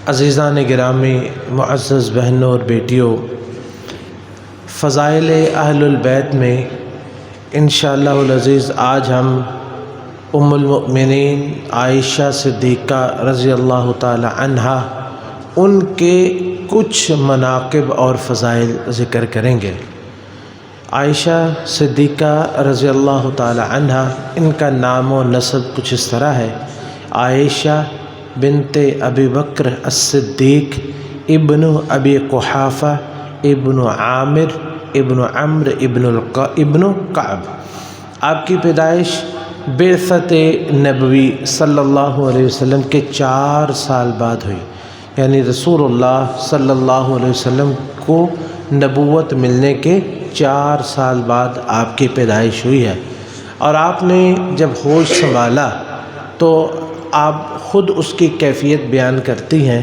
عزیزان گرامی، معزز بہنوں اور بیٹیوں، فضائل اہل البیت میں انشاءاللہ العزیز آج ہم ام المؤمنین عائشہ صدیقہ رضی اللہ تعالی عنہا ان کے کچھ مناقب اور فضائل ذکر کریں گے۔ عائشہ صدیقہ رضی اللہ تعالی عنہا، ان کا نام و نسب کچھ اس طرح ہے: عائشہ بنت ابی بکر الصدیق ابن ابی قحافہ ابن عامر ابن عمرو ابن کعب۔ آپ کی پیدائش بعثت نبوی صلی اللہ علیہ وسلم کے 4 سال بعد ہوئی، یعنی رسول اللہ صلی اللہ علیہ وسلم کو نبوت ملنے کے 4 سال بعد آپ کی پیدائش ہوئی ہے۔ اور آپ نے جب ہوش سنبھالا تو آپ خود اس کی کیفیت بیان کرتی ہیں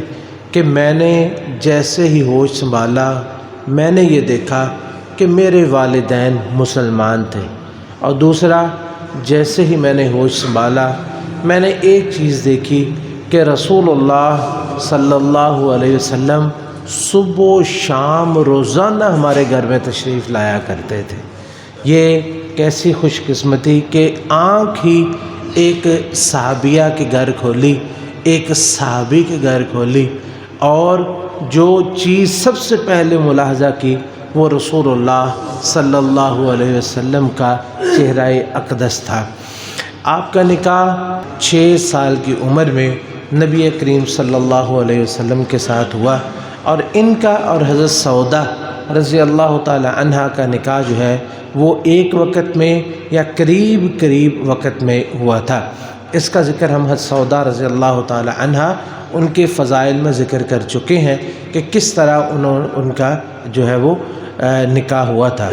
کہ میں نے جیسے ہی ہوش سنبھالا میں نے یہ دیکھا کہ میرے والدین مسلمان تھے، اور دوسرا جیسے ہی میں نے ہوش سنبھالا میں نے ایک چیز دیکھی کہ رسول اللہ صلی اللہ علیہ وسلم صبح و شام روزانہ ہمارے گھر میں تشریف لایا کرتے تھے۔ یہ کیسی خوش قسمتی کہ آنکھ ہی ایک صحابیہ کے گھر کھولی، ایک صحابی کے گھر کھولی، اور جو چیز سب سے پہلے ملاحظہ کی وہ رسول اللہ صلی اللہ علیہ وسلم کا چہرہ اقدس تھا۔ آپ کا نکاح 6 سال کی عمر میں نبی کریم صلی اللہ علیہ وسلم کے ساتھ ہوا، اور ان کا اور حضرت سودا رضی اللہ تعالی عنہا کا نکاح جو ہے وہ ایک وقت میں یا قریب وقت میں ہوا تھا۔ اس کا ذکر ہم حضرت سودا رضی اللہ تعالی عنہا ان کے فضائل میں ذکر کر چکے ہیں کہ کس طرح ان کا جو ہے وہ نکاح ہوا تھا۔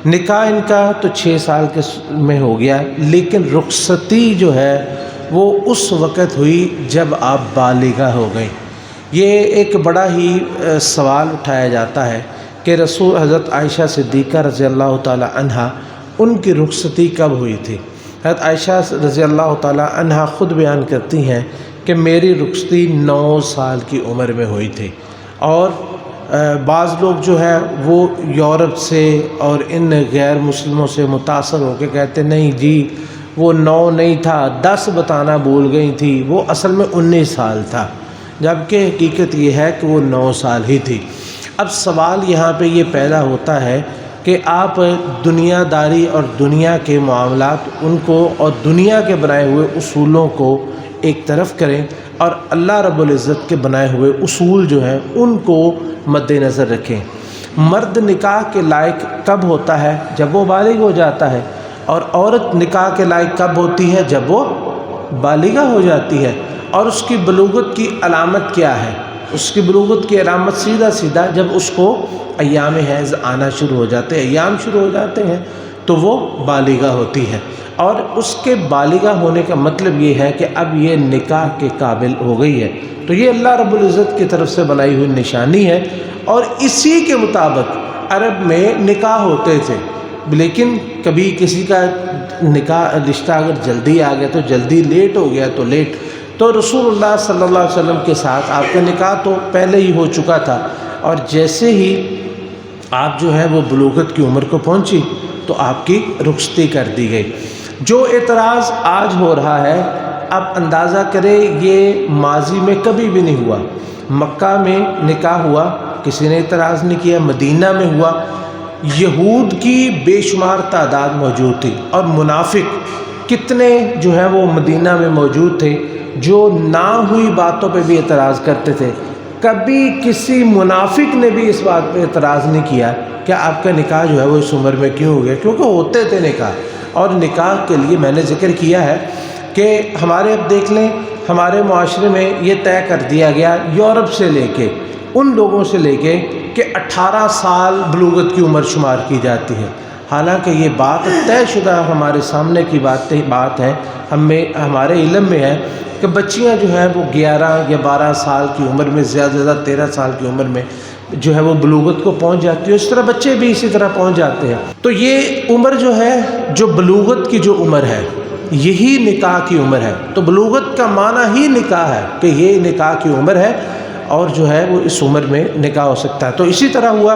نکاح ان کا تو 6 سال کے میں ہو گیا، لیکن رخصتی جو ہے وہ اس وقت ہوئی جب آپ بالغہ ہو گئیں۔ یہ ایک بڑا ہی سوال اٹھایا جاتا ہے کہ رسول حضرت عائشہ صدیقہ رضی اللہ تعالی عنہا ان کی رخصتی کب ہوئی تھی۔ حضرت عائشہ رضی اللہ تعالی عنہا خود بیان کرتی ہیں کہ میری رخصتی 9 سال کی عمر میں ہوئی تھی، اور بعض لوگ جو ہے وہ یورپ سے اور ان غیر مسلموں سے متاثر ہو کے کہتے نہیں جی وہ 9 نہیں تھا، 10 بتانا بھول گئی تھی، وہ اصل میں 19 سال تھا، جبکہ حقیقت یہ ہے کہ وہ 9 سال ہی تھی۔ اب سوال یہاں پہ یہ پیدا ہوتا ہے کہ آپ دنیا داری اور دنیا کے معاملات ان کو اور دنیا کے بنائے ہوئے اصولوں کو ایک طرف کریں، اور اللہ رب العزت کے بنائے ہوئے اصول جو ہیں ان کو مد نظر رکھیں۔ مرد نکاح کے لائق کب ہوتا ہے؟ جب وہ بالغ ہو جاتا ہے، اور عورت نکاح کے لائق کب ہوتی ہے؟ جب وہ بالغہ ہو جاتی ہے۔ اور اس کی بلوغت کی علامت کیا ہے؟ اس کی بلوغت کی علامت سیدھا جب اس کو ایام حیض آنا شروع ہو جاتے ہیں، ایام شروع ہو جاتے ہیں تو وہ بالغہ ہوتی ہے، اور اس کے بالغہ ہونے کا مطلب یہ ہے کہ اب یہ نکاح کے قابل ہو گئی ہے۔ تو یہ اللہ رب العزت کی طرف سے بنائی ہوئی نشانی ہے، اور اسی کے مطابق عرب میں نکاح ہوتے تھے، لیکن کبھی کسی کا نکاح رشتہ اگر جلدی آ گیا تو جلدی، لیٹ ہو گیا تو لیٹ۔ تو رسول اللہ صلی اللہ علیہ وسلم کے ساتھ آپ کا نکاح تو پہلے ہی ہو چکا تھا، اور جیسے ہی آپ جو ہے وہ بلوغت کی عمر کو پہنچی تو آپ کی رخصتی کر دی گئی۔ جو اعتراض آج ہو رہا ہے، آپ اندازہ کریں یہ ماضی میں کبھی بھی نہیں ہوا۔ مکہ میں نکاح ہوا، کسی نے اعتراض نہیں کیا، مدینہ میں ہوا، یہود کی بے شمار تعداد موجود تھی، اور منافق کتنے جو ہے وہ مدینہ میں موجود تھے جو نہ ہوئی باتوں پہ بھی اعتراض کرتے تھے۔ کبھی کسی منافق نے بھی اس بات پہ اعتراض نہیں کیا کہ آپ کا نکاح جو ہے وہ اس عمر میں کیوں ہو گیا، کیونکہ ہوتے تھے نکاح۔ اور نکاح کے لیے میں نے ذکر کیا ہے کہ ہمارے اب دیکھ لیں ہمارے معاشرے میں یہ طے کر دیا گیا یورپ سے لے کے ان لوگوں سے لے کے کہ 18 سال بلوغت کی عمر شمار کی جاتی ہے، حالانکہ یہ بات طے شدہ ہمارے سامنے کی بات ہے، ہمارے علم میں ہے کہ بچیاں جو ہیں وہ 11 یا 12 سال کی عمر میں، زیادہ سے زیادہ 13 سال کی عمر میں جو ہے وہ بلوغت کو پہنچ جاتی ہے، اس طرح بچے بھی اسی طرح پہنچ جاتے ہیں۔ تو یہ عمر جو ہے، جو بلوغت کی جو عمر ہے، یہی نکاح کی عمر ہے۔ تو بلوغت کا معنی ہی نکاح ہے کہ یہ نکاح کی عمر ہے، اور جو ہے وہ اس عمر میں نکاح ہو سکتا ہے۔ تو اسی طرح ہوا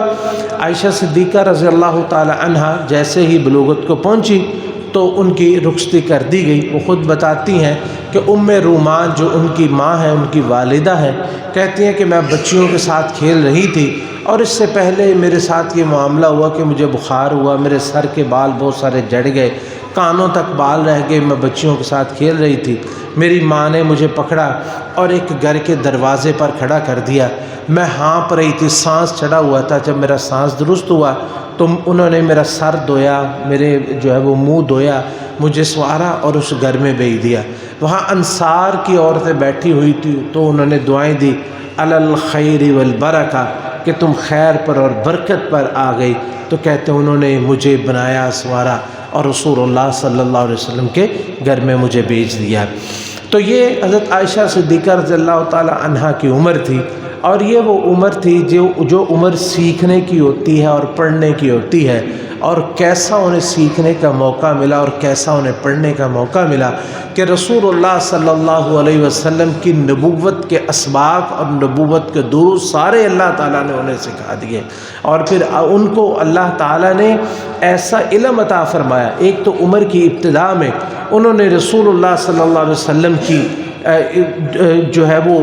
عائشہ صدیقہ رضی اللہ تعالی عنہا جیسے ہی بلوغت کو پہنچی تو ان کی رخصتی کر دی گئی۔ وہ خود بتاتی ہیں کہ ام رومان جو ان کی ماں ہے، ان کی والدہ ہے، کہتی ہیں کہ میں بچیوں کے ساتھ کھیل رہی تھی اور اس سے پہلے میرے ساتھ یہ معاملہ ہوا کہ مجھے بخار ہوا، میرے سر کے بال بہت سارے جڑ گئے، کانوں تک بال رہ گئے، میں بچیوں کے ساتھ کھیل رہی تھی، میری ماں نے مجھے پکڑا اور ایک گھر کے دروازے پر کھڑا کر دیا، میں ہانپ رہی تھی، سانس چڑھا ہوا تھا، جب میرا سانس درست ہوا تو انہوں نے میرا سر دھویا، میرے جو ہے وہ منہ دھویا، مجھے سوارا اور اس گھر میں بھیج دیا۔ وہاں انصار کی عورتیں بیٹھی ہوئی تھی تو انہوں نے دعائیں دی، علی الخیر والبرکہ، کہ تم خیر پر اور برکت پر آ گئی۔ تو کہتے ہیں انہوں نے مجھے بنایا، سوارا اور رسول اللہ صلی اللہ علیہ وسلم کے گھر میں مجھے بھیج دیا۔ تو یہ حضرت عائشہ صدیقہ رضی اللہ تعالی عنہا کی عمر تھی، اور یہ وہ عمر تھی جو عمر سیکھنے کی ہوتی ہے اور پڑھنے کی ہوتی ہے، اور کیسا انہیں سیکھنے کا موقع ملا اور کیسا انہیں پڑھنے کا موقع ملا کہ رسول اللہ صلی اللہ علیہ وسلم کی نبوت کے اسباق اور نبوت کے دروس سارے اللہ تعالیٰ نے انہیں سکھا دیے، اور پھر ان کو اللہ تعالیٰ نے ایسا علم عطا فرمایا۔ ایک تو عمر کی ابتدا میں انہوں نے رسول اللہ صلی اللہ علیہ وسلم کی جو ہے وہ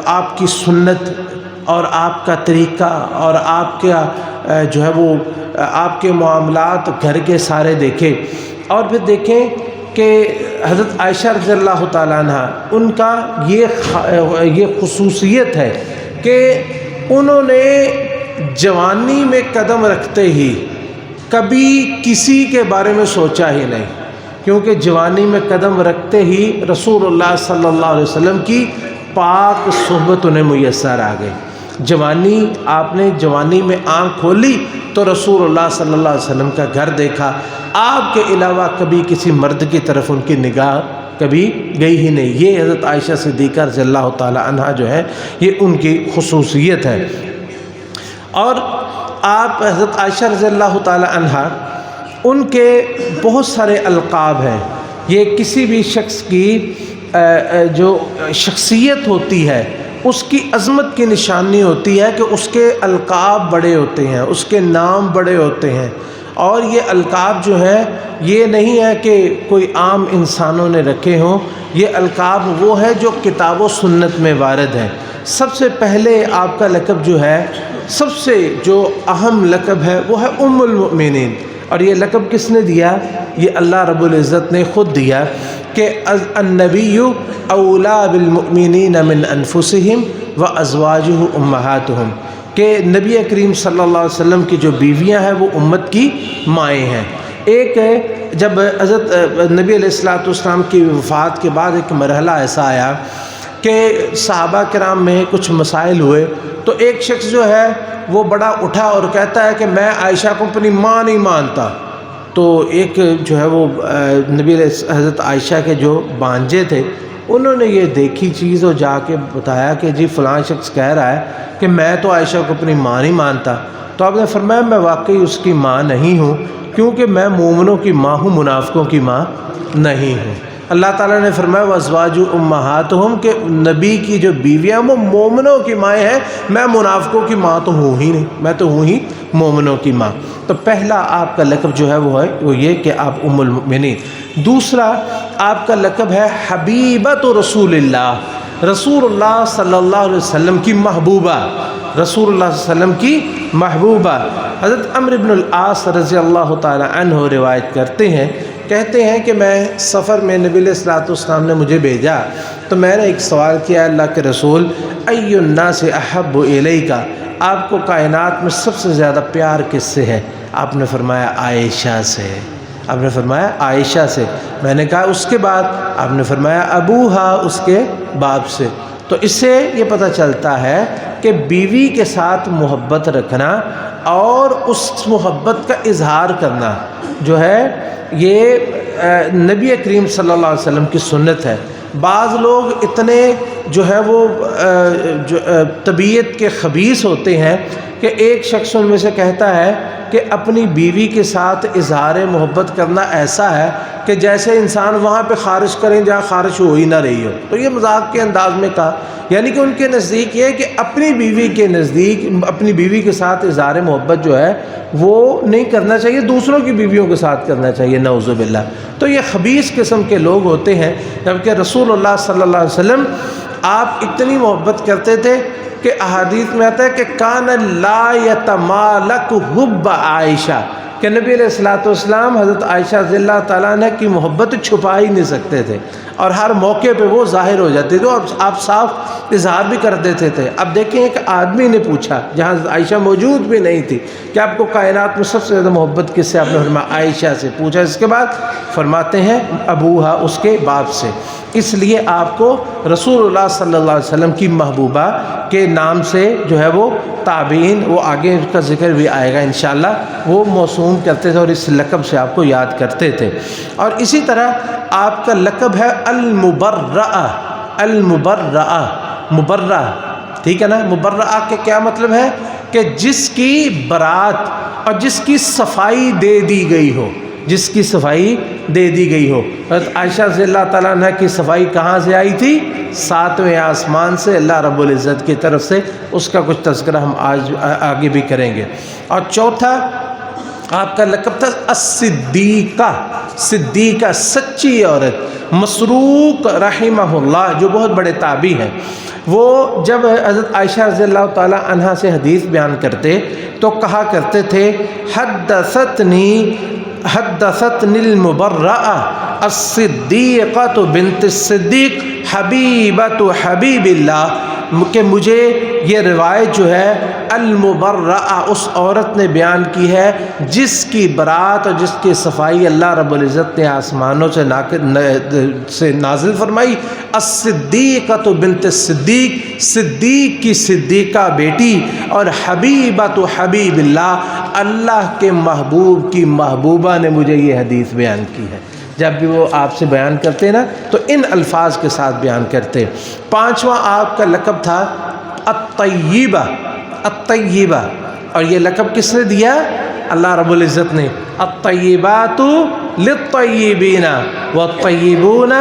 آپ کی سنت اور آپ کا طریقہ اور آپ کا جو ہے وہ آپ کے معاملات گھر کے سارے دیکھے، اور پھر دیکھیں کہ حضرت عائشہ رضی اللہ تعالیٰ عنہ ان کا یہ خصوصیت ہے کہ انہوں نے جوانی میں قدم رکھتے ہی کبھی کسی کے بارے میں سوچا ہی نہیں، کیونکہ جوانی میں قدم رکھتے ہی رسول اللہ صلی اللہ علیہ وسلم کی پاک صحبت انہیں میسر آ گئی۔ آپ نے جوانی میں آنکھ کھولی تو رسول اللہ صلی اللہ علیہ وسلم کا گھر دیکھا، آپ کے علاوہ کبھی کسی مرد کی طرف ان کی نگاہ کبھی گئی ہی نہیں۔ یہ حضرت عائشہ صدیقہ رضی اللہ تعالی عنہا جو ہے یہ ان کی خصوصیت ہے۔ اور آپ حضرت عائشہ رضی اللہ تعالی عنہا ان کے بہت سارے القاب ہیں۔ یہ کسی بھی شخص کی جو شخصیت ہوتی ہے اس کی عظمت کی نشانی ہوتی ہے کہ اس کے القاب بڑے ہوتے ہیں، اس کے نام بڑے ہوتے ہیں، اور یہ القاب جو ہے یہ نہیں ہے کہ کوئی عام انسانوں نے رکھے ہوں، یہ القاب وہ ہے جو کتاب و سنت میں وارد ہیں۔ سب سے پہلے آپ کا لقب جو ہے، سب سے جو اہم لقب ہے وہ ہے ام المؤمنین، اور یہ لقب کس نے دیا؟ یہ اللہ رب العزت نے خود دیا کہ النبی اولا بالمؤمنین من انفسہم وازواجہ امہاتہم، کہ نبی کریم صلی اللہ علیہ وسلم کی جو بیویاں ہیں وہ امت کی مائیں ہیں۔ ایک جب حضرت نبی علیہ السلام کی وفات کے بعد ایک مرحلہ ایسا آیا کہ صحابہ کرام میں کچھ مسائل ہوئے، تو ایک شخص جو ہے وہ بڑا اٹھا اور کہتا ہے کہ میں عائشہ کو اپنی ماں نہیں مانتا۔ تو ایک جو ہے وہ نبی حضرت عائشہ کے جو بانجے تھے انہوں نے یہ دیکھی چیز اور جا کے بتایا کہ جی فلاں شخص کہہ رہا ہے کہ میں تو عائشہ کو اپنی ماں نہیں مانتا۔ تو آپ نے فرمایا میں واقعی اس کی ماں نہیں ہوں، کیونکہ میں مومنوں کی ماں ہوں، منافقوں کی ماں نہیں ہوں۔ اللہ تعالیٰ نے فرمایا وازواج امہاتہم، کہ نبی کی جو بیویاں وہ مومنوں کی مائیں ہیں، میں منافقوں کی ماں تو ہوں ہی نہیں، میں تو ہوں ہی مومنوں کی ماں۔ تو پہلا آپ کا لقب جو ہے وہ یہ کہ آپ ام المؤمنین۔ دوسرا آپ کا لقب ہے حبیبۃ رسول اللہ، رسول اللہ صلی اللہ علیہ وسلم کی محبوبہ، رسول اللہ صلی اللہ علیہ وسلم کی محبوبہ۔ حضرت عمرو بن العاص رضی اللہ تعالی عنہ روایت کرتے ہیں، کہتے ہیں کہ میں سفر میں نبی علیہ السلام نے مجھے بھیجا تو میں نے ایک سوال کیا، اللہ کے رسول ای الناس احب الیک، آپ کو کائنات میں سب سے زیادہ پیار کس سے ہے؟ آپ نے فرمایا عائشہ سے۔ آپ نے فرمایا عائشہ سے۔ میں نے کہا اس کے بعد؟ آپ نے فرمایا ابوہا، اس کے باپ سے۔ تو اس سے یہ پتہ چلتا ہے کہ بیوی کے ساتھ محبت رکھنا اور اس محبت کا اظہار کرنا جو ہے یہ نبی کریم صلی اللہ علیہ وسلم کی سنت ہے۔ بعض لوگ اتنے جو ہے وہ طبیعت کے خبیث ہوتے ہیں کہ ایک شخص ان میں سے کہتا ہے کہ اپنی بیوی کے ساتھ اظہار محبت کرنا ایسا ہے کہ جیسے انسان وہاں پہ خارش کریں جہاں خارش ہو ہی نہ رہی ہو. تو یہ مذاق کے انداز میں کہا، یعنی کہ ان کے نزدیک یہ ہے کہ اپنی بیوی کے نزدیک اپنی بیوی کے ساتھ اظہار محبت جو ہے وہ نہیں کرنا چاہیے، دوسروں کی بیویوں کے ساتھ کرنا چاہیے، نعوذ باللہ. تو یہ خبیث قسم کے لوگ ہوتے ہیں، جبکہ رسول اللہ صلی اللہ علیہ وسلم آپ اتنی محبت کرتے تھے کہ احادیث میں آتا ہے کہ کان لا یتمالک حب عائشہ، کہ نبی علیہ الصلوۃ والسلام حضرت عائشہ رضی اللہ تعالیٰ عنہ کی محبت چھپا ہی نہیں سکتے تھے، اور ہر موقع پہ وہ ظاہر ہو جاتی تھی، اور آپ صاف اظہار بھی کر دیتے تھے. اب دیکھیں ایک آدمی نے پوچھا جہاں حضرت عائشہ موجود بھی نہیں تھی کہ آپ کو کائنات میں سب سے زیادہ محبت کس سے؟ آپ نے فرمایا عائشہ سے. پوچھا اس کے بعد فرماتے ہیں ابوہا، اس کے باپ سے. اس لیے آپ کو رسول اللہ صلی اللہ علیہ وسلم کی محبوبہ کے نام سے جو ہے وہ تابعین، وہ آگے کا ذکر بھی آئے گا انشاءاللہ، وہ موسوم کرتے تھے اور اس لقب سے آپ کو یاد کرتے تھے. اور اسی طرح آپ کا لقب ہے المبرأہ. المبرأہ، مبرہ، ٹھیک ہے نا. مبرأہ کے کیا مطلب ہے؟ کہ جس کی برات اور جس کی صفائی دے دی گئی ہو، جس کی صفائی دے دی گئی ہو. حضرت عائشہ رضی اللہ تعالیٰ عنہ کی صفائی کہاں سے آئی تھی؟ 7ویں آسمان سے، اللہ رب العزت کی طرف سے. اس کا کچھ تذکرہ ہم آج آگے بھی کریں گے. اور چوتھا آپ کا لقب تھا الصدیقہ. صدیقہ، سچی عورت. مسروق رحمہ اللہ جو بہت بڑے تابعی ہیں، وہ جب حضرت عائشہ رضی اللہ تعالیٰ عنہ سے حدیث بیان کرتے تو کہا کرتے تھے حدثتنی المبرأہ الصدیقۃ بنت الصدیق حبیبۃ حبیب اللہ، کہ مجھے یہ روایت جو ہے المبرأہ اس عورت نے بیان کی ہے جس کی برات اور جس کی صفائی اللہ رب العزت نے آسمانوں سے نازل فرمائی. الصدیقۃ بنت الصدیق، صدیق کی صدیقہ بیٹی، اور حبیبۃ حبیب اللہ، اللہ کے محبوب کی محبوبہ نے مجھے یہ حدیث بیان کی ہے. جب بھی وہ آپ سے بیان کرتے نا تو ان الفاظ کے ساتھ بیان کرتے. پانچواں آپ کا لقب تھا الطیبہ. الطیبہ، اور یہ لقب کس نے دیا؟ اللہ رب العزت نے. الطیبات للطیبین والطیبون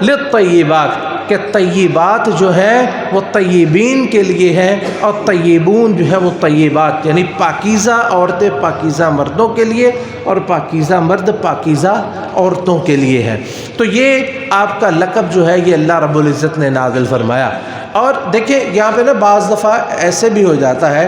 للطیبات، کہ طیبات جو ہے وہ طیبین کے لیے ہیں، اور طیبون جو ہے وہ طیبات، یعنی پاکیزہ عورتیں پاکیزہ مردوں کے لیے، اور پاکیزہ مرد پاکیزہ عورتوں کے لیے ہے. تو یہ آپ کا لقب جو ہے یہ اللہ رب العزت نے نازل فرمایا. اور دیکھیں یہاں پہ نا بعض دفعہ ایسے بھی ہو جاتا ہے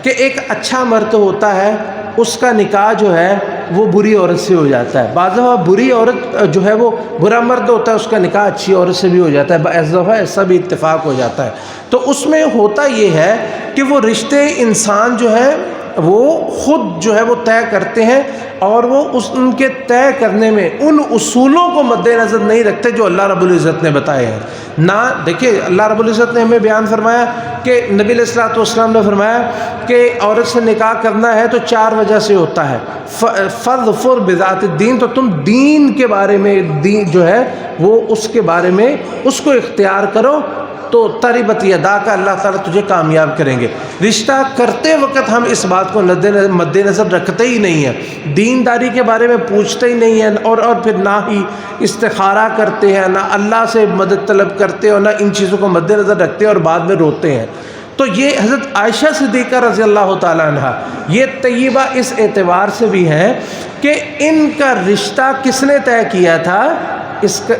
کہ ایک اچھا مرد ہوتا ہے، اس کا نکاح جو ہے وہ بری عورت سے ہو جاتا ہے. بعض دفعہ بری عورت جو ہے وہ برا مرد ہوتا ہے، اس کا نکاح اچھی عورت سے بھی ہو جاتا ہے. بعض دفعہ ایسا بھی اتفاق ہو جاتا ہے. تو اس میں ہوتا یہ ہے کہ وہ رشتے انسان جو ہے وہ خود جو ہے وہ طے کرتے ہیں، اور وہ ان کے طے کرنے میں ان اصولوں کو مد نظر نہیں رکھتے جو اللہ رب العزت نے بتائے ہیں. نہ دیکھیں اللہ رب العزت نے ہمیں بیان فرمایا کہ نبی علیہ الصلوۃ والسلام نے فرمایا کہ عورت سے نکاح کرنا ہے تو 4 وجہ سے ہوتا ہے. فظفر بذات الدین، تو تم دین کے بارے میں، دین جو ہے وہ اس کے بارے میں اس کو اختیار کرو تو تربت یدا کا اللہ تعالیٰ تجھے کامیاب کریں گے. رشتہ کرتے وقت ہم اس بات کو مد نظر رکھتے ہی نہیں ہیں، دینداری کے بارے میں پوچھتے ہی نہیں ہیں، اور پھر نہ ہی استخارہ کرتے ہیں، نہ اللہ سے مدد طلب کرتے اور نہ ان چیزوں کو مد نظر رکھتے اور بعد میں روتے ہیں. تو یہ حضرت عائشہ صدیقہ رضی اللہ تعالیٰ عنہ یہ طیبہ اس اعتبار سے بھی ہیں کہ ان کا رشتہ کس نے طے کیا تھا؟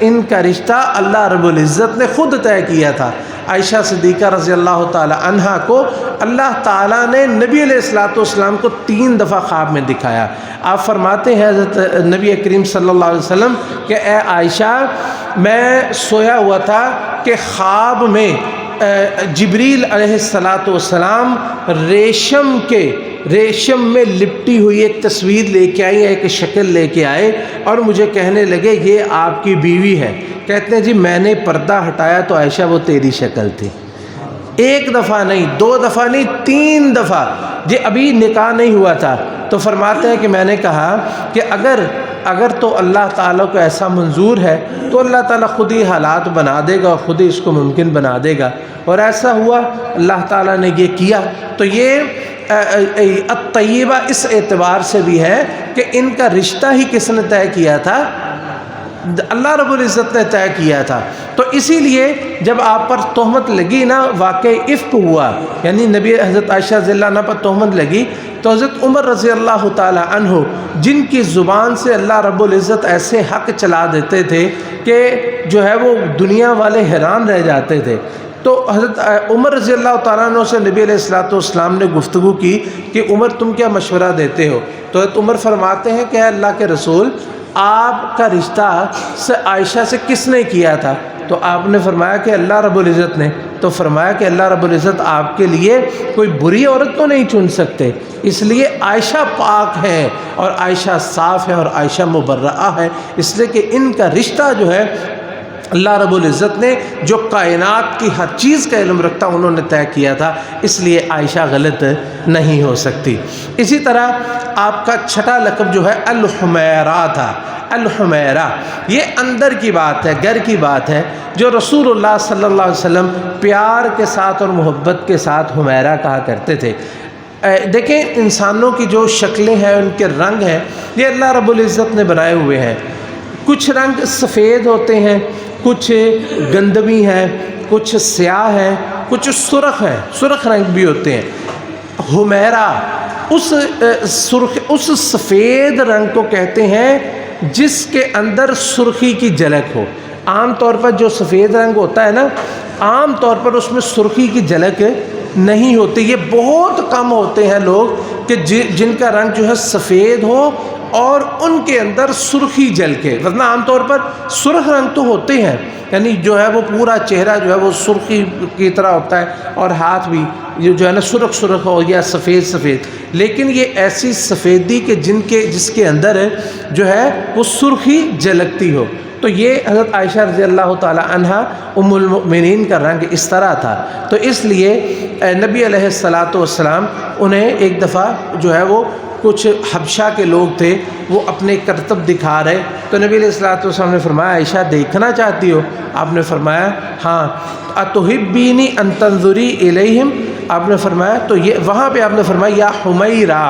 ان کا رشتہ اللہ رب العزت نے خود طے کیا تھا. عائشہ صدیقہ رضی اللہ تعالی عنہا کو اللہ تعالیٰ نے نبی علیہ الصلوۃ والسلام کو 3 دفعہ خواب میں دکھایا. آپ فرماتے ہیں حضرت نبی کریم صلی اللہ علیہ وسلم کہ اے عائشہ، میں سویا ہوا تھا کہ خواب میں جبریل علیہ السلام ریشم میں لپٹی ہوئی ایک تصویر لے کے آئی، ایک شکل لے کے آئے اور مجھے کہنے لگے یہ آپ کی بیوی ہے. کہتے ہیں جی میں نے پردہ ہٹایا تو عائشہ وہ تیری شکل تھی. 1 دفعہ نہیں، 2 دفعہ نہیں، 3 دفعہ. جی ابھی نکاح نہیں ہوا تھا تو فرماتے ہیں کہ میں نے کہا کہ اگر اگر تو اللہ تعالیٰ کو ایسا منظور ہے تو اللہ تعالیٰ خود ہی حالات بنا دے گا اور خود ہی اس کو ممکن بنا دے گا، اور ایسا ہوا، اللہ تعالیٰ نے یہ کیا۔ تو یہ الطیبہ اس اعتبار سے بھی ہے کہ ان کا رشتہ ہی کس نے طے کیا تھا؟ اللہ رب العزت نے طے کیا تھا۔ تو اسی لیے جب آپ پر تہمت لگی نا، واقعی افک ہوا، یعنی نبی حضرت عائشہ رضی اللہ عنہ پر تہمت لگی، تو حضرت عمر رضی اللہ تعالی عنہ جن کی زبان سے اللہ رب العزت ایسے حق چلا دیتے تھے کہ جو ہے وہ دنیا والے حیران رہ جاتے تھے، تو حضرت عمر رضی اللہ تعالیٰ عنہ سے نبی علیہ الصلوۃ والسلام نے گفتگو کی کہ عمر تم کیا مشورہ دیتے ہو؟ تو حضرت عمر فرماتے ہیں کہ اے اللہ کے رسول، آپ کا رشتہ عائشہ سے کس نے کیا تھا؟ تو آپ نے فرمایا کہ اللہ رب العزت نے۔ تو فرمایا کہ اللہ رب العزت آپ کے لیے کوئی بری عورت تو نہیں چن سکتے، اس لیے عائشہ پاک ہے اور عائشہ صاف ہے اور عائشہ مبرئہ ہے، اس لیے کہ ان کا رشتہ جو ہے اللہ رب العزت نے جو کائنات کی ہر چیز کا علم رکھتا انہوں نے طے کیا تھا، اس لیے عائشہ غلط نہیں ہو سکتی۔ اسی طرح آپ کا چھٹا لقب جو ہے الحمیرہ تھا۔ الحمیرہ یہ اندر کی بات ہے، گھر کی بات ہے، جو رسول اللہ صلی اللہ علیہ وسلم پیار کے ساتھ اور محبت کے ساتھ حمیرہ کہا کرتے تھے۔ دیکھیں انسانوں کی جو شکلیں ہیں، ان کے رنگ ہیں، یہ اللہ رب العزت نے بنائے ہوئے ہیں۔ کچھ رنگ سفید ہوتے ہیں، کچھ گندمی ہے، کچھ سیاہ ہے، کچھ سرخ ہیں، سرخ رنگ بھی ہوتے ہیں۔ حمیرہ اس سفید رنگ کو کہتے ہیں جس کے اندر سرخی کی جھلک ہو۔ عام طور پر جو سفید رنگ ہوتا ہے نا، عام طور پر اس میں سرخی کی جھلک نہیں ہوتی، یہ بہت کم ہوتے ہیں لوگ کہ جن کا رنگ جو ہے سفید ہو اور ان کے اندر سرخی جھلکے، ورنہ عام طور پر سرخ رنگ تو ہوتے ہیں، یعنی جو ہے وہ پورا چہرہ جو ہے وہ سرخی کی طرح ہوتا ہے اور ہاتھ بھی جو ہے نا سرخ سرخ ہو یا سفید سفید، لیکن یہ ایسی سفیدی کہ جس کے اندر جو ہے وہ سرخی جھلکتی ہو۔ تو یہ حضرت عائشہ رضی اللہ تعالی عنہا ام المؤمنین کا رنگ اس طرح تھا، تو اس لیے نبی علیہ الصلاۃ والسلام انہیں ایک دفعہ جو ہے وہ کچھ حبشہ کے لوگ تھے، وہ اپنے کرتب دکھا رہے، تو نبی علیہ الصلوۃ والسلام نے فرمایا عائشہ دیکھنا چاہتی ہو؟ آپ نے فرمایا ہاں۔ اتحبینی ان تنظری الیہم، آپ نے فرمایا، تو یہ وہاں پہ آپ نے فرمایا یا حمیرہ،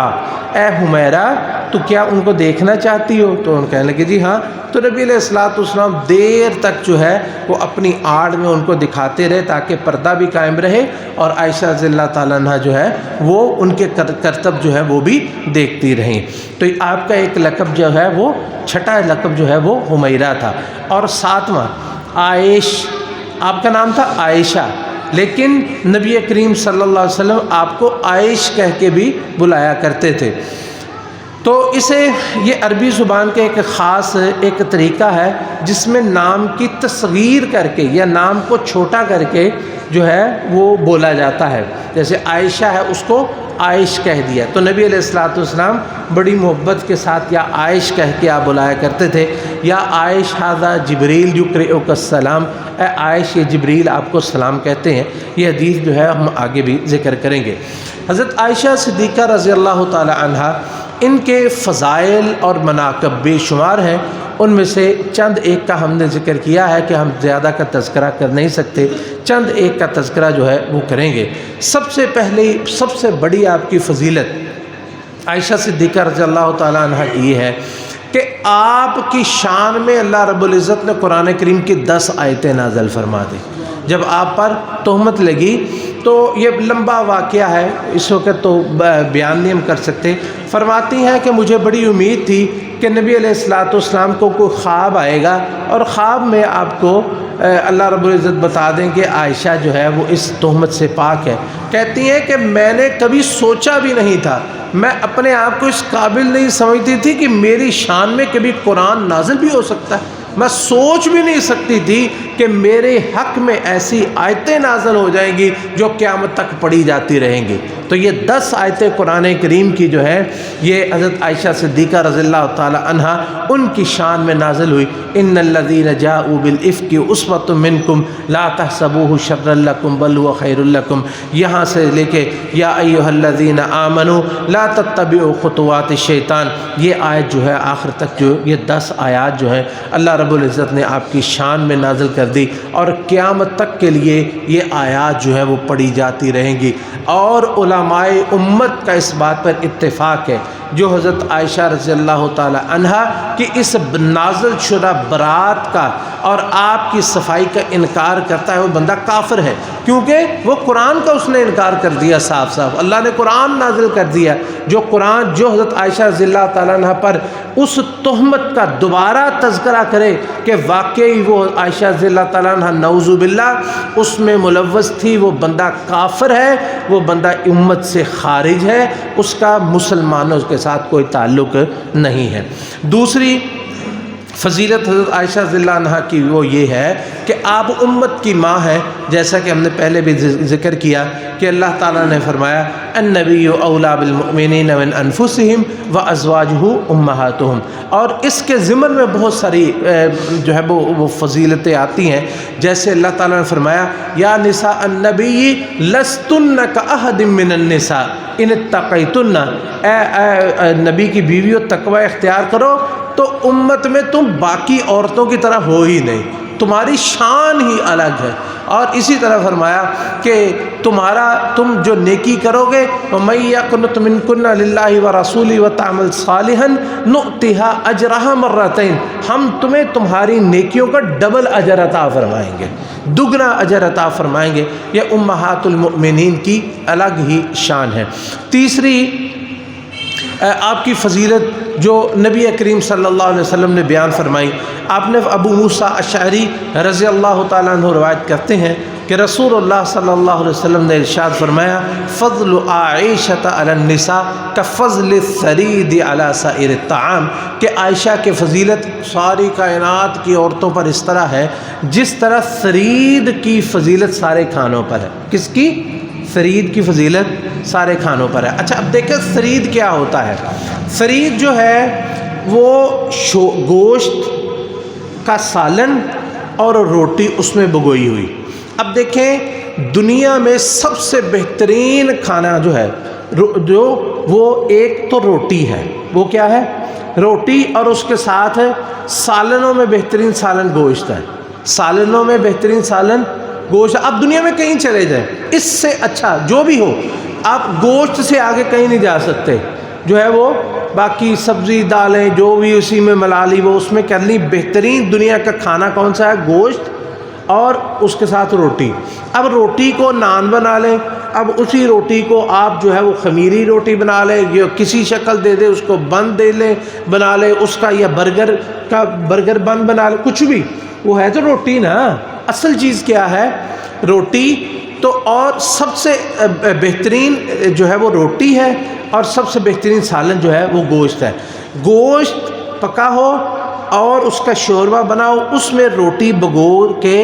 اے حمیرہ تو کیا ان کو دیکھنا چاہتی ہو؟ تو ان کہنے لگے جی ہاں۔ تو نبی علیہ الصلوۃ والسلام دیر تک جو ہے وہ اپنی آڑ میں ان کو دکھاتے رہے تاکہ پردہ بھی قائم رہے، اور عائشہ رضی اللہ تعالیٰ عنہ جو ہے وہ ان کے کرتب جو ہے وہ بھی دیکھتی رہیں۔ تو آپ کا ایک لقب جو ہے وہ چھٹا لقب جو ہے وہ حمیرہ تھا۔ اور ساتواں عائش، آپ کا نام تھا عائشہ، لیکن نبی کریم صلی اللہ علیہ وسلم آپ کو عائش کہہ کے بھی بلایا کرتے تھے۔ تو اسے یہ عربی زبان کے ایک خاص ایک طریقہ ہے جس میں نام کی تصغیر کر کے یا نام کو چھوٹا کر کے جو ہے وہ بولا جاتا ہے، جیسے عائشہ ہے اس کو عائش کہہ دیا، تو نبی علیہ الصلوۃ والسلام بڑی محبت کے ساتھ یا عائش کہہ کے آپ بلایا کرتے تھے، یا عائش ھذا جبریل یقرئک السلام، اے عائش یہ جبریل آپ کو سلام کہتے ہیں۔ یہ حدیث جو ہے ہم آگے بھی ذکر کریں گے۔ حضرت عائشہ صدیقہ رضی اللہ تعالی عنہا، ان کے فضائل اور مناقب بے شمار ہیں، ان میں سے چند ایک کا ہم نے ذکر کیا ہے کہ ہم زیادہ کا تذکرہ کر نہیں سکتے، چند ایک کا تذکرہ جو ہے وہ کریں گے۔ سب سے پہلے سب سے بڑی آپ کی فضیلت عائشہ صدیقہ رضی اللہ تعالیٰ عنہ کی یہ ہے کہ آپ کی شان میں اللہ رب العزت نے قرآن کریم کی 10 آیتیں نازل فرما دی۔ جب آپ پر تہمت لگی تو یہ لمبا واقعہ ہے، اس وقت تو بیان نہیں ہم کر سکتے۔ فرماتی ہیں کہ مجھے بڑی امید تھی کہ نبی علیہ الصلوۃ والسلام کو کوئی خواب آئے گا اور خواب میں آپ کو اللہ رب العزت بتا دیں کہ عائشہ جو ہے وہ اس تہمت سے پاک ہے۔ کہتی ہیں کہ میں نے کبھی سوچا بھی نہیں تھا، میں اپنے آپ کو اس قابل نہیں سمجھتی تھی کہ میری شان میں کبھی قرآن نازل بھی ہو سکتا ہے، میں سوچ بھی نہیں سکتی تھی کہ کہ میرے حق میں ایسی آیتیں نازل ہو جائیں گی جو قیامت تک پڑھی جاتی رہیں گی۔ تو یہ 10 آیتیں قرآن کریم کی جو ہے یہ حضرت عائشہ صدیقہ رضی اللہ تعالی عنہا ان کی شان میں نازل ہوئی۔ ان الذین جاءوا بالافک اسوۃ منکم لا تحسبوه شرا لکم بل هو خیر لکم، یہاں سے لے کے یا ایھا الذین آمنوا لا تتبعوا خطوات الشیطان، یہ آیت جو ہے آخر تک جو یہ 10 آیات جو ہیں اللہ رب العزت نے آپ کی شان میں نازل کر دی، اور قیامت تک کے لیے یہ آیات جو ہے وہ پڑھی جاتی رہیں گی۔ اور علماء امت کا اس بات پر اتفاق ہے، جو حضرت عائشہ رضی اللہ تعالی عنہا کی اس نازل شدہ برات کا اور آپ کی صفائی کا انکار کرتا ہے وہ بندہ کافر ہے، کیونکہ وہ قرآن کا اس نے انکار کر دیا صاف صاف۔ اللہ نے قرآن نازل کر دیا، جو قرآن جو حضرت عائشہ رضی اللہ تعالیٰ عنہ پر اس تہمت کا دوبارہ تذکرہ کرے کہ واقعی وہ عائشہ رضی اللہ تعالیٰ عنہ نعوذ باللہ اس میں ملوث تھی، وہ بندہ کافر ہے، وہ بندہ امت سے خارج ہے، اس کا مسلمانوں کے ساتھ کوئی تعلق نہیں ہے۔ دوسری فضیلت حضرت عائشہ رضی اللہ عنہ کی وہ یہ ہے کہ آپ امت کی ماں ہیں، جیسا کہ ہم نے پہلے بھی ذکر کیا کہ اللہ تعالیٰ نے فرمایا النبی اولیٰ بالمؤمنین من انفسہم وازواجہ امہاتہم، اور اس کے ضمن میں بہت ساری جو ہے وہ فضیلتیں آتی ہیں، جیسے اللہ تعالیٰ نے فرمایا یا نساء النبی لستن کاحد من النساء ان اتقیتن، اے نبی کی بیویوں تقوی اختیار کرو تو امت میں تم باقی عورتوں کی طرح ہو ہی نہیں، تمہاری شان ہی الگ ہے۔ اور اسی طرح فرمایا کہ تم جو نیکی کرو گے وَمَن يَقْنُتْ مِنكُنَّ لِلَّهِ وَرَسُولِهِ وَتَعْمَلْ صَالِحًا نُؤْتِهَا أَجْرَهَا مَرَّتَيْنِ، ہم تمہیں تمہاری نیکیوں کا ڈبل اجر عطا فرمائیں گے، دگنا اجر عطا فرمائیں گے۔ یہ امہات المؤمنین کی الگ ہی شان ہے۔ تیسری آپ کی فضیلت جو نبی کریم صلی اللہ علیہ وسلم نے بیان فرمائی، آپ نے ابو موسیٰ اشعری رضی اللہ تعالیٰ عنہ روایت کرتے ہیں کہ رسول اللہ صلی اللہ علیہ وسلم نے ارشاد فرمایا فضل عائشہ علی النساء کفضل الثرید علی سائر الطعام، کہ عائشہ کی فضیلت ساری کائنات کی عورتوں پر اس طرح ہے جس طرح ثرید کی فضیلت سارے کھانوں پر ہے۔ کس کی؟ ثرید کی فضیلت سارے کھانوں پر ہے۔ اچھا اب دیکھیں ثرید کیا ہوتا ہے۔ ثرید جو ہے وہ گوشت کا سالن اور روٹی اس میں بگوئی ہوئی۔ اب دیکھیں دنیا میں سب سے بہترین کھانا جو ہے جو وہ ایک تو روٹی ہے، وہ کیا ہے؟ روٹی، اور اس کے ساتھ سالنوں میں بہترین سالن گوشت ہے، سالنوں میں بہترین سالن گوشت۔ اب دنیا میں کہیں چلے جائیں، اس سے اچھا جو بھی ہو آپ گوشت سے آگے کہیں نہیں جا سکتے، جو ہے وہ باقی سبزی دالیں جو بھی اسی میں ملا لی وہ اس میں کر لی۔ بہترین دنیا کا کھانا کون سا ہے؟ گوشت اور اس کے ساتھ روٹی۔ اب روٹی کو نان بنا لیں، اب اسی روٹی کو آپ جو ہے وہ خمیری روٹی بنا لیں، یا کسی شکل دے دیں اس کو بن دے لیں بنا لیں اس کا، یا برگر بن بنا لیں، کچھ بھی، وہ ہے تو روٹی نا۔ اصل چیز کیا ہے؟ روٹی۔ تو اور سب سے بہترین جو ہے وہ روٹی ہے، اور سب سے بہترین سالن جو ہے وہ گوشت ہے۔ گوشت پکا ہو اور اس کا شوربہ بناؤ، اس میں روٹی بگور کے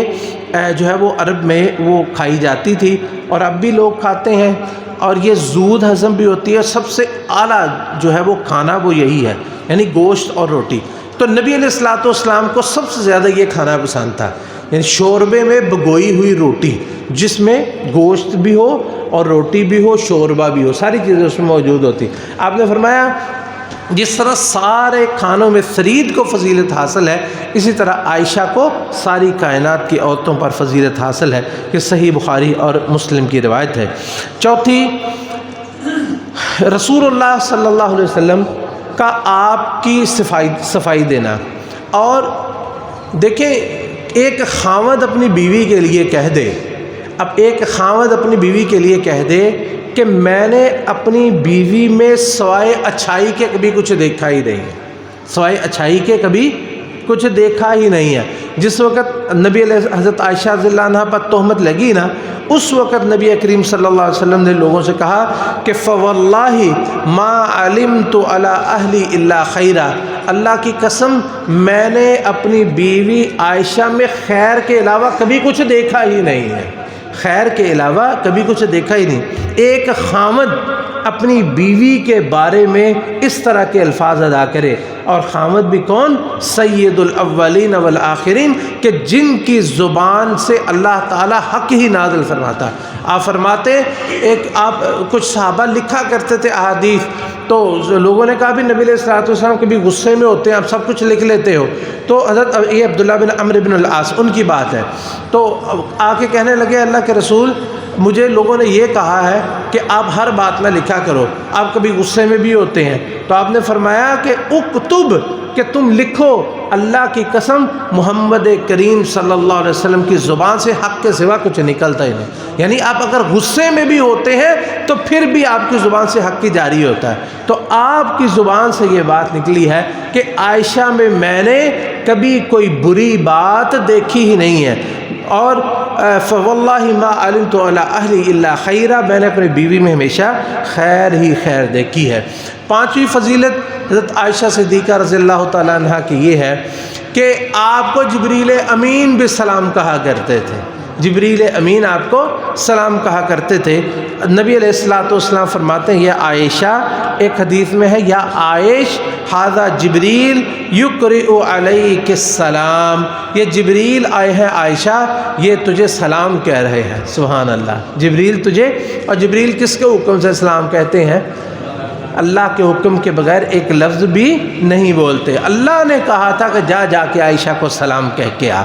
جو ہے وہ عرب میں وہ کھائی جاتی تھی، اور اب بھی لوگ کھاتے ہیں، اور یہ زود ہضم بھی ہوتی ہے۔ سب سے اعلیٰ جو ہے وہ کھانا وہ یہی ہے، یعنی گوشت اور روٹی۔ تو نبی علیہ الصلوۃ والسلام کو سب سے زیادہ یہ کھانا پسند تھا، یعنی شوربے میں بگوئی ہوئی روٹی جس میں گوشت بھی ہو اور روٹی بھی ہو، شوربہ بھی ہو، ساری چیزیں اس میں موجود ہوتی۔ آپ نے فرمایا جس طرح سارے کھانوں میں ثرید کو فضیلت حاصل ہے، اسی طرح عائشہ کو ساری کائنات کی عورتوں پر فضیلت حاصل ہے۔ یہ صحیح بخاری اور مسلم کی روایت ہے۔ چوتھی، رسول اللہ صلی اللہ علیہ وسلم کا آپ کی صفائی دینا۔ اور دیکھیں ایک خاوند اپنی بیوی کے لیے کہہ دے، اب ایک خاوند اپنی بیوی کے لیے کہہ دے کہ میں نے اپنی بیوی میں سوائے اچھائی کے کبھی کچھ دیکھا ہی نہیں ہے، سوائے اچھائی کے کبھی کچھ دیکھا ہی نہیں ہے۔ جس وقت نبی علیہ حضرت عائشہ رضی اللہ عنہ پر تہمت لگی نا، اس وقت نبی کریم صلی اللہ علیہ وسلم نے لوگوں سے کہا کہ فواللہ ما علمت علی اہلی الا خیرا، اللہ کی قسم میں نے اپنی بیوی عائشہ میں خیر کے علاوہ کبھی کچھ دیکھا ہی نہیں ہے، خیر کے علاوہ کبھی کچھ دیکھا ہی نہیں۔ ایک خامد اپنی بیوی کے بارے میں اس طرح کے الفاظ ادا کرے، اور خامد بھی کون؟ سید الاولین والآخرین، کہ جن کی زبان سے اللہ تعالیٰ حق ہی نازل فرماتا۔ آپ فرماتے آپ کچھ صحابہ لکھا کرتے تھے احادیث، تو لوگوں نے کہا بھی نبی علیہ الصلوۃ والسلام کبھی غصے میں ہوتے ہیں، آپ سب کچھ لکھ لیتے ہو۔ تو حضرت یہ عبداللہ بن عمرو بن العاص ان کی بات ہے، تو آ کے کہنے لگے اللہ کے رسول مجھے لوگوں نے یہ کہا ہے کہ آپ ہر بات نہ لکھا کرو، آپ کبھی غصے میں بھی ہوتے ہیں۔ تو آپ نے فرمایا کہ اکتب، کہ تم لکھو، اللہ کی قسم محمد کریم صلی اللہ علیہ وسلم کی زبان سے حق کے سوا کچھ نکلتا ہی نہیں۔ یعنی آپ اگر غصے میں بھی ہوتے ہیں تو پھر بھی آپ کی زبان سے حق کی جاری ہوتا ہے۔ تو آپ کی زبان سے یہ بات نکلی ہے کہ عائشہ میں نے کبھی کوئی بری بات دیکھی ہی نہیں ہے، اور فواللہ ما علمت علی اہلی الا خیرا، میں نے اپنی بیوی میں ہمیشہ خیر ہی خیر دیکھی ہے۔ پانچویں فضیلت حضرت عائشہ صدیقہ رضی اللہ تعالیٰ عنہ کی یہ ہے کہ آپ کو جبریل امین بھی سلام کہا کرتے تھے، جبریل امین آپ کو سلام کہا کرتے تھے۔ نبی علیہ الصلوۃ والسلام فرماتے ہیں یا عائشہ، ایک حدیث میں ہے یا عائش ھذا جبریل یقرئ علیک السلام، یہ جبریل آئے ہیں عائشہ، یہ تجھے سلام کہہ رہے ہیں۔ سبحان اللہ، جبریل تجھے، اور جبریل کس کے حکم سے سلام کہتے ہیں؟ اللہ کے حکم کے بغیر ایک لفظ بھی نہیں بولتے۔ اللہ نے کہا تھا کہ جا کے عائشہ کو سلام کہہ کے آ،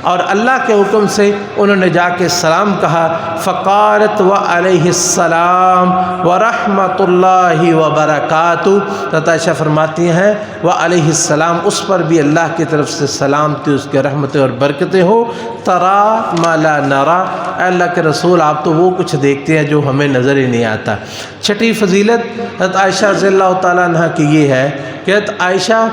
اور اللہ کے حکم سے انہوں نے جا کے سلام کہا۔ فقالت وعلیہ السلام ورحمۃ اللہ وبرکاتہ، حضرت عائشہ فرماتی ہیں وعلیہ السلام، اس پر بھی اللہ کی طرف سے سلامتی، اس کے رحمتیں اور برکتیں ہو۔ ترا ما لا نرا، اے اللہ کے رسول آپ تو وہ کچھ دیکھتے ہیں جو ہمیں نظر ہی نہیں آتا۔ چھٹی فضیلت حضرت عائشہ رضی اللہ تعالیٰ عنہ کی یہ ہے کہ حضرت عائشہ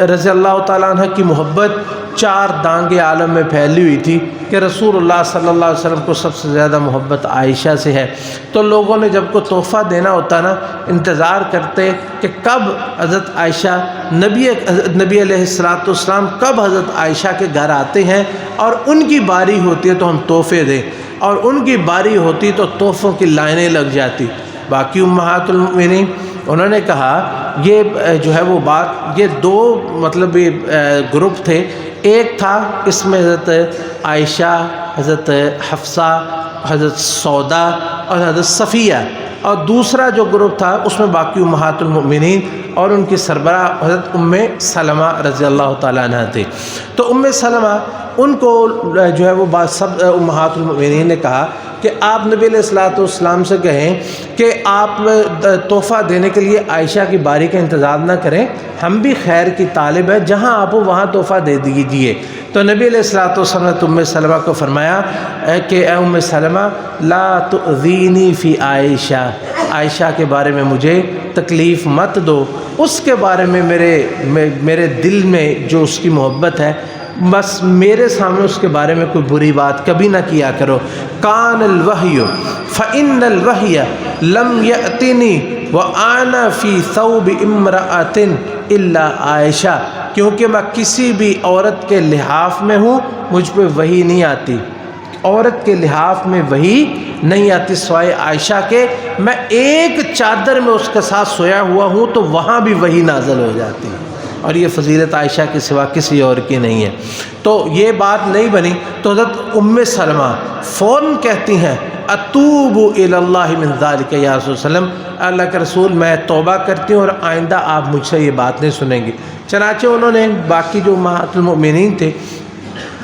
رضی اللہ تعالیٰ عنہ کی محبت چار دانگے عالم میں پھیلی ہوئی تھی کہ رسول اللہ صلی اللہ علیہ وسلم کو سب سے زیادہ محبت عائشہ سے ہے۔ تو لوگوں نے جب کو تحفہ دینا ہوتا نا، انتظار کرتے کہ کب حضرت عائشہ نبی علیہ الصلوۃ والسلام کب حضرت عائشہ کے گھر آتے ہیں اور ان کی باری ہوتی ہے تو ہم تحفے دیں، اور ان کی باری ہوتی تو تحفوں کی لائنیں لگ جاتی۔ باقی امہات المؤمنین انہوں نے کہا یہ جو ہے وہ بات، یہ دو مطلب گروپ تھے، ایک تھا اس میں حضرت عائشہ، حضرت حفصہ، حضرت سودا اور حضرت صفیہ، اور دوسرا جو گروپ تھا اس میں باقی امہات المؤمنین اور ان کی سربراہ حضرت ام سلمہ رضی اللہ تعالیٰ عنہ تھے۔ تو ام سلمہ ان کو جو ہے وہ بات سب امہات المؤمنین نے کہا کہ آپ نبی علیہ الصلوۃ والسلام سے کہیں کہ آپ تحفہ دینے کے لیے عائشہ کی باری کا انتظار نہ کریں، ہم بھی خیر کی طالب ہیں، جہاں آپ وہاں تحفہ دے دیجیے۔ تو نبی علیہ الصلوۃ والسلام نے ام سلمہ کو فرمایا کہ اے ام سلمہ لا تؤذینی فی عائشہ، عائشہ کے بارے میں مجھے تکلیف مت دو، اس کے بارے میں میرے دل میں جو اس کی محبت ہے، بس میرے سامنے اس کے بارے میں کوئی بری بات کبھی نہ کیا کرو۔ کان الوحی فإن الوحی لم یأتنی وأنا فی ثوب امرأۃ الا عائشہ، کیونکہ میں کسی بھی عورت کے لحاف میں ہوں، مجھ پہ وحی نہیں آتی، عورت کے لحاف میں وحی نہیں آتی سوائے عائشہ کے، میں ایک چادر میں اس کے ساتھ سویا ہوا ہوں تو وہاں بھی وحی نازل ہو جاتی ہے، اور یہ فضیلت عائشہ کے سوا کسی اور کی نہیں ہے۔ تو یہ بات نہیں بنی تو حضرت ام سلمہ فوراً کہتی ہیں اتوب الی اللہ من ذالک یا رسول وسلم، اللہ کے رسول میں توبہ کرتی ہوں اور آئندہ آپ مجھ سے یہ بات نہیں سنیں گی۔ چنانچہ انہوں نے باقی جو امہات المؤمنین تھے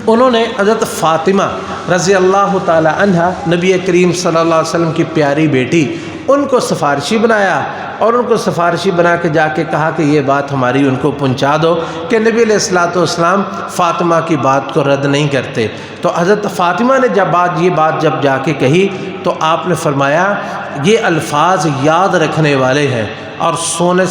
انہوں نے حضرت فاطمہ رضی اللہ تعالی عنہ نبی کریم صلی اللہ علیہ وسلم کی پیاری بیٹی، ان کو سفارشی بنایا، اور ان کو سفارشی بنا کے جا کے کہا کہ یہ بات ہماری ان کو پہنچا دو کہ نبی علیہ الصلوۃ والسلام فاطمہ کی بات کو رد نہیں کرتے۔ تو حضرت فاطمہ نے یہ بات جب جا کے کہی تو آپ نے فرمایا یہ الفاظ یاد رکھنے والے ہیں، اور سونے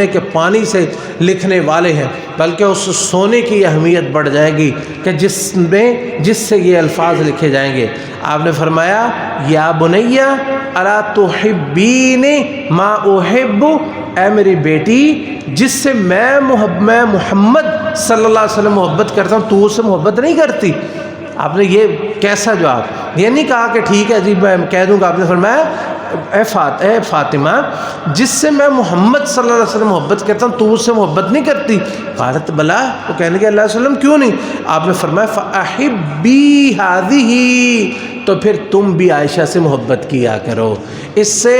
کے پانی سے لکھنے والے ہیں، بلکہ اس سونے کی اہمیت بڑھ جائے گی کہ جس سے یہ الفاظ لکھے جائیں گے۔ آپ نے فرمایا یا بنیا الا تحبین ما احب، اے میری بیٹی جس سے میں محمد صلی اللہ علیہ وسلم محبت کرتا ہوں تو اس سے محبت نہیں کرتی؟ آپ نے یہ کیسا جواب؟ یہ نہیں کہا کہ ٹھیک ہے جی میں کہہ دوں گا، آپ نے فرمایا اے فاطمہ جس سے میں محمد صلی اللہ علیہ وسلم محبت کرتا ہوں تو اس سے محبت نہیں کرتی؟ قالت بلا، تو کہنے کے اللہ علیہ وسلم کیوں نہیں؟ آپ نے فرمایا فاحبی ہذہ، تو پھر تم بھی عائشہ سے محبت کیا کرو۔ اس سے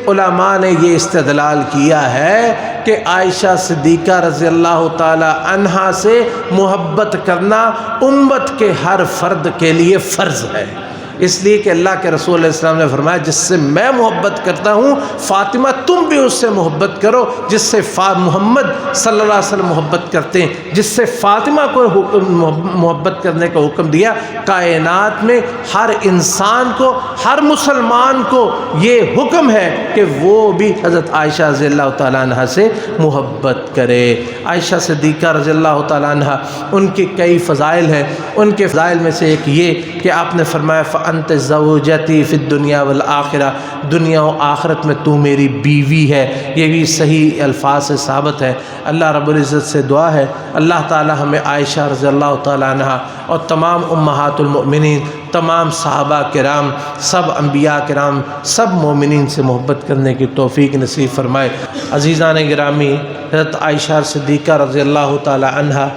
علماء نے یہ استدلال کیا ہے کہ عائشہ صدیقہ رضی اللہ تعالی عنہا سے محبت کرنا امت کے ہر فرد کے لیے فرض ہے، اس لیے کہ اللہ کے رسول علیہ السلام نے فرمایا جس سے میں محبت کرتا ہوں فاطمہ تم بھی اس سے محبت کرو جس سے محمد صلی اللہ علیہ وسلم محبت کرتے ہیں، جس سے فاطمہ کو محبت کرنے کا حکم دیا۔ کائنات میں ہر انسان کو، ہر مسلمان کو یہ حکم ہے کہ وہ بھی حضرت عائشہ رضی اللہ تعالیٰ عنہ سے محبت کرے۔ عائشہ صدیقہ رضی اللہ تعالیٰ عنہ ان کی کئی فضائل ہیں، ان کے فضائل میں سے ایک یہ کہ آپ نے فرمایا فأنت زوجتی فی الدنیا والآخرہ، دنیا و آخرت میں تو میری بیوی ہے۔ یہ بھی صحیح الفاظ سے ثابت ہے۔ اللہ رب العزت سے دعا ہے اللہ تعالی ہمیں عائشہ رضی اللہ تعالی عنہ اور تمام امہات المؤمنین، تمام صحابہ کرام، سب انبیاء کرام، سب مومنین سے محبت کرنے کی توفیق نصیب فرمائے۔ عزیزان گرامی، حضرت عائشہ صدیقہ رضی اللہ تعالی عنہ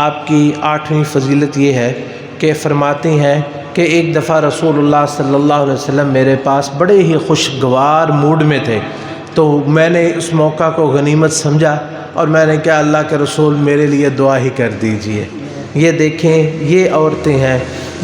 آپ کی 8ویں فضیلت یہ ہے کہ فرماتی ہیں کہ ایک دفعہ رسول اللہ صلی اللہ علیہ وسلم میرے پاس بڑے ہی خوشگوار موڈ میں تھے، تو میں نے اس موقع کو غنیمت سمجھا اور میں نے کہا اللہ کے رسول میرے لیے دعا ہی کر دیجئے۔ یہ دیکھیں یہ عورتیں ہیں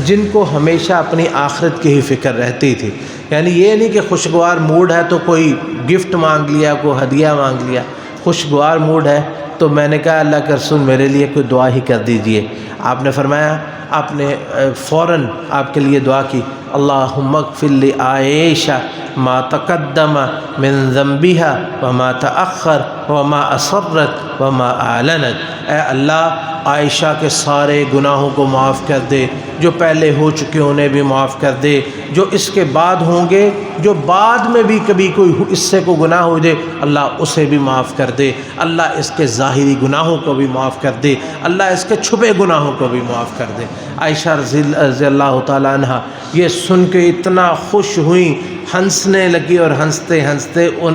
جن کو ہمیشہ اپنی آخرت کی ہی فکر رہتی تھی، یعنی یہ نہیں کہ خوشگوار موڈ ہے تو کوئی گفٹ مانگ لیا، کوئی ہدیہ مانگ لیا، خوشگوار موڈ ہے تو میں نے کہا اللہ کے رسول میرے لیے کوئی دعا ہی کر دیجئے۔ آپ نے فرمایا، آپ نے فوراً آپ کے لیے دعا کی اللہم اغفر لعائشہ ما تقدم من ذنبها وما تأخر وما اسرت وما اعلنت، اے اللہ عائشہ کے سارے گناہوں کو معاف کر دے، جو پہلے ہو چکے انہیں بھی معاف کر دے، جو اس کے بعد ہوں گے، جو بعد میں بھی کبھی کوئی اس سے کو گناہ ہو جائے اللہ اسے بھی معاف کر دے، اللہ اس کے ظاہری گناہوں کو بھی معاف کر دے، اللہ اس کے چھپے گناہوں کو بھی معاف کر دے۔ عائشہ رضی اللہ تعالیٰ عنہ یہ سن کے اتنا خوش ہوئیں، ہنسنے لگی اور ہنستے ہنستے ان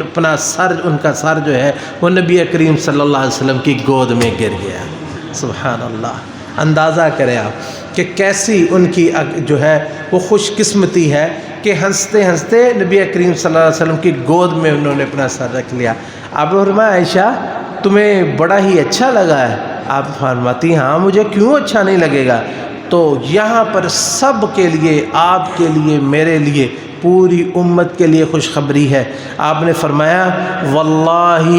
کا سر جو ہے وہ نبی کریم صلی اللہ علیہ وسلم کی گود میں گر گیا۔ سبحان اللہ، اندازہ کریں آپ کہ کیسی ان کی جو ہے وہ خوش قسمتی ہے کہ ہنستے ہنستے نبی کریم صلی اللہ علیہ وسلم کی گود میں انہوں نے اپنا سر رکھ لیا۔ آپ نے فرمایا عائشہ تمہیں بڑا ہی اچھا لگا ہے؟ آپ فرماتی ہاں مجھے کیوں اچھا نہیں لگے گا؟ تو یہاں پر سب کے لیے، آپ کے لیے، میرے لیے، پوری امت کے لیے خوشخبری ہے۔ آپ نے فرمایا واللہ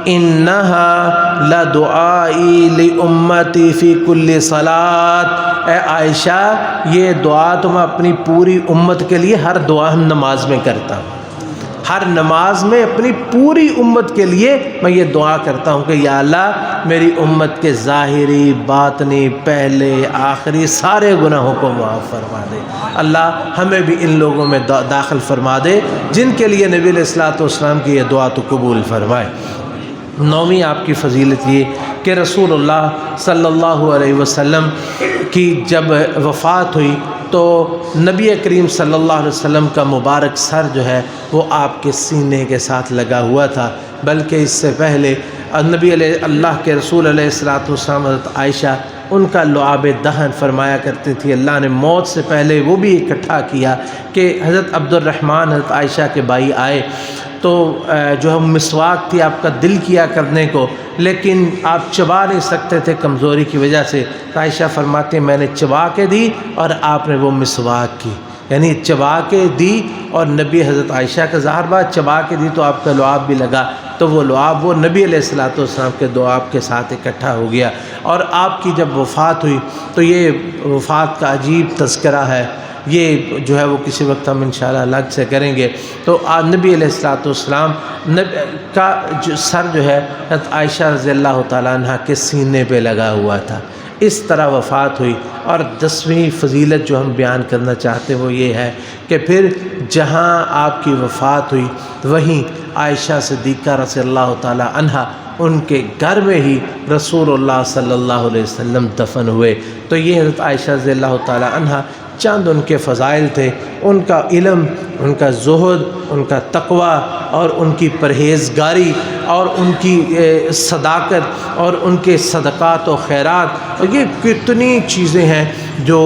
انہا لدعائی لامتی فی کل صلاۃ، اے عائشہ یہ دعا تو میں اپنی پوری امت کے لیے ہر دعا نماز میں کرتا ہوں، ہر نماز میں اپنی پوری امت کے لیے میں یہ دعا کرتا ہوں کہ یا اللہ میری امت کے ظاہری، باطنی، پہلے آخری سارے گناہوں کو معاف فرما دے، اللہ ہمیں بھی ان لوگوں میں داخل فرما دے جن کے لیے نبی علیہ الصلوۃ والسلام کی یہ دعا تو قبول فرمائے۔ 9ویں آپ کی فضیلت یہ کہ رسول اللہ صلی اللہ علیہ وسلم کی جب وفات ہوئی تو نبی کریم صلی اللہ علیہ وسلم کا مبارک سر جو ہے وہ آپ کے سینے کے ساتھ لگا ہوا تھا، بلکہ اس سے پہلے نبی اللہ کے رسول علیہ الصلوۃ والسلام حضرت عائشہ ان کا لعاب دہن فرمایا کرتی تھی۔ اللہ نے موت سے پہلے وہ بھی اکٹھا کیا کہ حضرت عبد الرحمن حضرت عائشہ کے بھائی آئے تو جو ہے مسواک تھی، آپ کا دل کیا کرنے کو لیکن آپ چبا نہیں سکتے تھے کمزوری کی وجہ سے، تو عائشہ فرماتے ہیں میں نے چبا کے دی اور آپ نے وہ مسواک کی، یعنی چبا کے دی اور نبی حضرت عائشہ کا ظاہر بات چبا کے دی تو آپ کا لعاب بھی لگا، تو وہ لعاب وہ نبی علیہ الصلوۃ والسلام کے دعاب کے ساتھ اکٹھا ہو گیا۔ اور آپ کی جب وفات ہوئی تو یہ وفات کا عجیب تذکرہ ہے، یہ جو ہے وہ کسی وقت ہم انشاءاللہ الگ سے کریں گے۔ تو نبی علیہ الصلوۃ والسلام کا جو سر جو ہے حضرت عائشہ رضی اللہ تعالیٰ عنہ کے سینے پہ لگا ہوا تھا، اس طرح وفات ہوئی۔ اور 10ویں فضیلت جو ہم بیان کرنا چاہتے ہیں وہ یہ ہے کہ پھر جہاں آپ کی وفات ہوئی وہیں عائشہ صدیقہ رضی اللہ تعالیٰ عنہ ان کے گھر میں ہی رسول اللہ صلی اللہ علیہ وسلم دفن ہوئے۔ تو یہ حضرت عائشہ رضی اللہ تعالیٰ عنہ چند ان کے فضائل تھے، ان کا علم، ان کا زہد، ان کا تقوی اور ان کی پرہیزگاری اور ان کی صداقت اور ان کے صدقات و خیرات، اور یہ کتنی چیزیں ہیں جو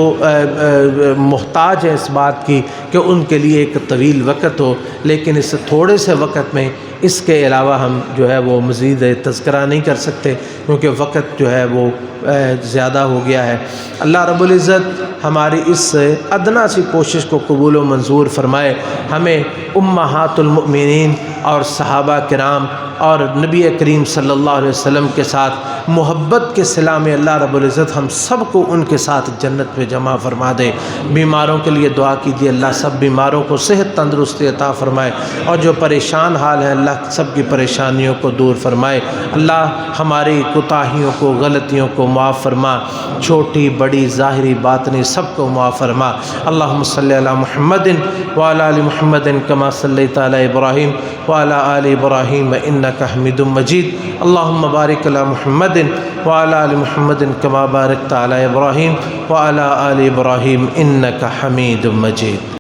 محتاج ہے اس بات کی کہ ان کے لیے ایک طویل وقت ہو، لیکن اس تھوڑے سے وقت میں اس کے علاوہ ہم جو ہے وہ مزید تذکرہ نہیں کر سکتے کیونکہ وقت جو ہے وہ زیادہ ہو گیا ہے۔ اللہ رب العزت ہماری اس ادنا سی کوشش کو قبول و منظور فرمائے، ہمیں امہات المؤمنین اور صحابہ کرام اور نبی کریم صلی اللہ علیہ وسلم کے ساتھ محبت کے صلہ میں اللہ رب العزت ہم سب کو ان کے ساتھ جنت میں جمع فرما دے۔ بیماروں کے لیے دعا کیجیے، اللہ سب بیماروں کو صحت تندرستی عطا فرمائے، اور جو پریشان حال ہیں اللہ سب کی پریشانیوں کو دور فرمائے۔ اللہ ہماری کوتاہیوں کو، غلطیوں کو معاف فرما، چھوٹی بڑی ظاہری باطنی سب کو معاف فرما۔ اللہم صلی علی محمد وعلی آل محمد کما صلیت علی ابراہیم وعلی آل ابراہیم انک حمید مجید۔ اللہم بارک علی محمد وعلی آل محمد کما بارکت علی ابراہیم وعلی آل ابراہیم انک حمید مجید۔